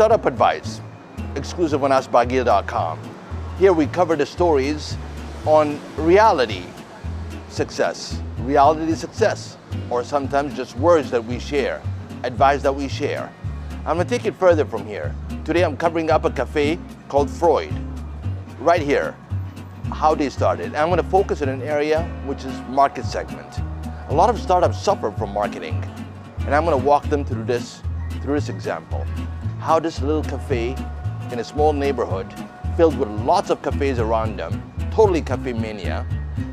Startup Advice, exclusive on AskBaaghil.com. Here we cover the stories on reality success, or sometimes just words that we share, advice that we share. I'm gonna take it further from here. Today I'm covering up a cafe called Freud, right here, how they started. And I'm gonna focus on an area which is market segment. A lot of startups suffer from marketing, and I'm gonna walk them through this example. How this little cafe in a small neighborhood filled with lots of cafes around them, totally cafe mania,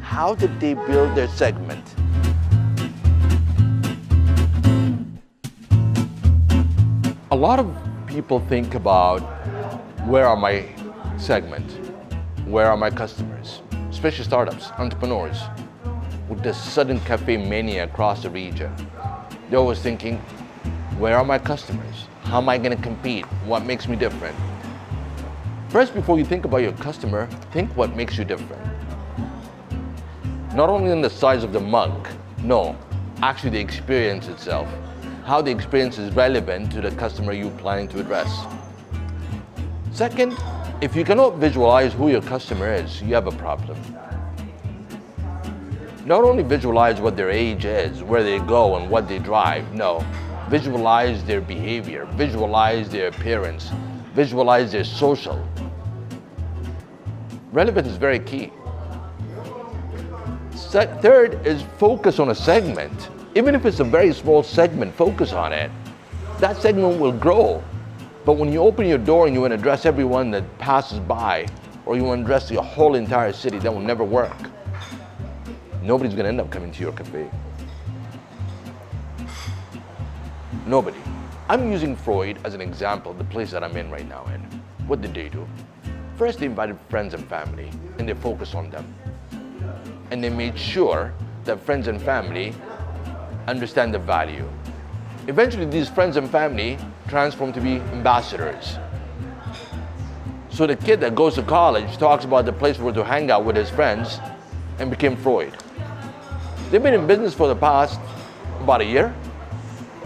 how did they build their segment? A lot of people think about, where are my segment? Where are my customers? Especially startups, entrepreneurs, with the sudden cafe mania across the region. They're always thinking, where are my customers? How am I gonna compete? What makes me different? First, before you think about your customer, think what makes you different. Not only in the size of the mug, no, actually the experience itself. How the experience is relevant to the customer you're planning to address. Second, if you cannot visualize who your customer is, you have a problem. Not only visualize what their age is, where they go and what they drive, no. Visualize their behavior, visualize their appearance, visualize their social. Relevance is very key. Third is focus on a segment. Even if it's a very small segment, focus on it. That segment will grow. But when you open your door and you want to address everyone that passes by, or you want to address the whole entire city, that will never work. Nobody's going to end up coming to your cafe. Nobody. I'm using Freud as an example, the place that I'm in right now. And what did they do? First, they invited friends and family, and they focused on them. And they made sure that friends and family understand the value. Eventually, these friends and family transform to be ambassadors. So the kid that goes to college talks about the place where to hang out with his friends and became Freud. They've been in business for the past about a year,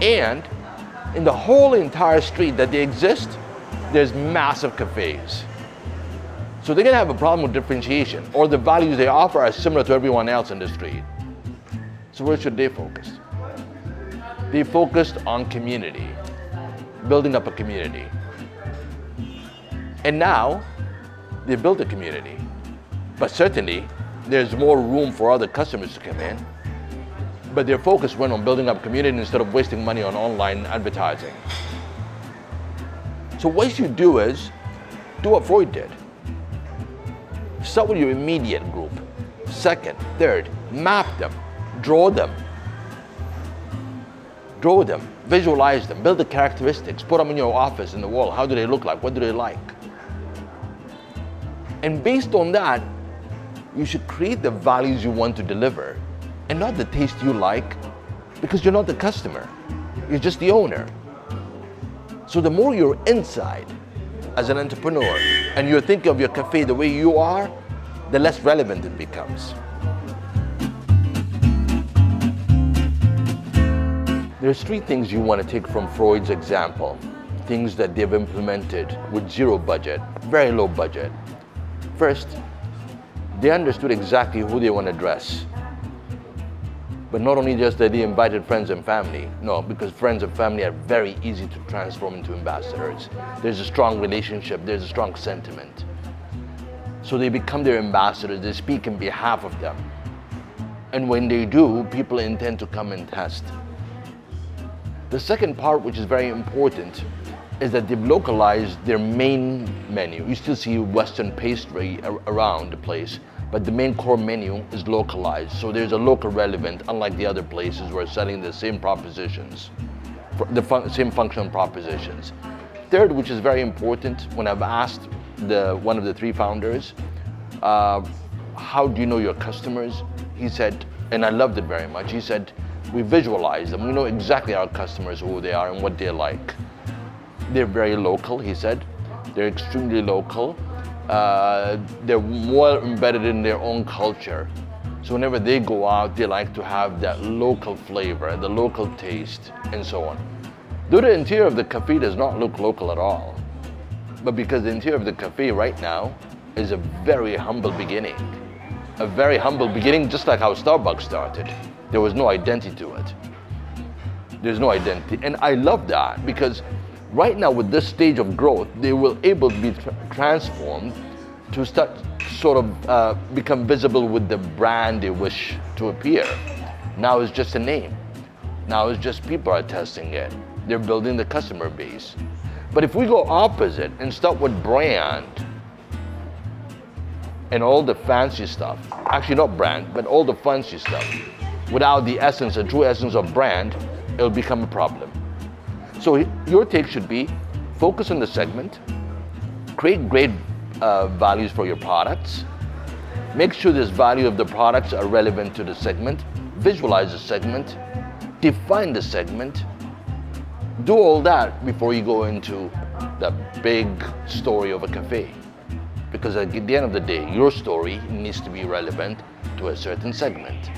and in the whole entire street that they exist, there's massive cafes. So they're gonna have a problem with differentiation, or the values they offer are similar to everyone else in the street. So where should they focus? They focused on community, building up a community. And now, they built a community. But certainly, there's more room for other customers to come in. But their focus went on building up community instead of wasting money on online advertising. So what you should do is, do what Freud did. Start with your immediate group. Second, third, map them, draw them. Draw them, visualize them, build the characteristics, put them in your office, in the wall. How do they look like? What do they like? And based on that, you should create the values you want to deliver and not the taste you like, because you're not the customer. You're just the owner. So the more you're inside as an entrepreneur and you're thinking of your cafe the way you are, the less relevant it becomes. There's three things you want to take from Freud's example, things that they've implemented with zero budget, very low budget. First, they understood exactly who they want to address. But not only just that they invited friends and family, no, because friends and family are very easy to transform into ambassadors. There's a strong relationship, there's a strong sentiment. So they become their ambassadors, they speak in behalf of them. And when they do, people intend to come and test. The second part, which is very important, is that they've localized their main menu. You still see Western pastry around the place, but the main core menu is localized. So there's a local relevant, unlike the other places where selling the same propositions, same functional propositions. Third, which is very important, when I've asked one of the three founders, how do you know your customers? He said, and I loved it very much, he said, we visualize them. We know exactly our customers, who they are and what they like. They're very local, he said. They're extremely local. They're well embedded in their own culture. So whenever they go out, they like to have that local flavor, the local taste, and so on. Though the interior of the cafe does not look local at all, but because the interior of the cafe right now is a very humble beginning. A very humble beginning, just like how Starbucks started. There was no identity to it. There's no identity. And I love that because right now with this stage of growth, they will able to be transformed to start sort of become visible with the brand they wish to appear. Now it's just a name. Now it's just people are testing it. They're building the customer base. But if we go opposite and start with brand and all the fancy stuff, actually not brand, but all the fancy stuff, without the essence, the true essence of brand, it'll become a problem. So your take should be focus on the segment, create great values for your products, make sure this value of the products are relevant to the segment, visualize the segment, define the segment, do all that before you go into the big story of a cafe. Because at the end of the day, your story needs to be relevant to a certain segment.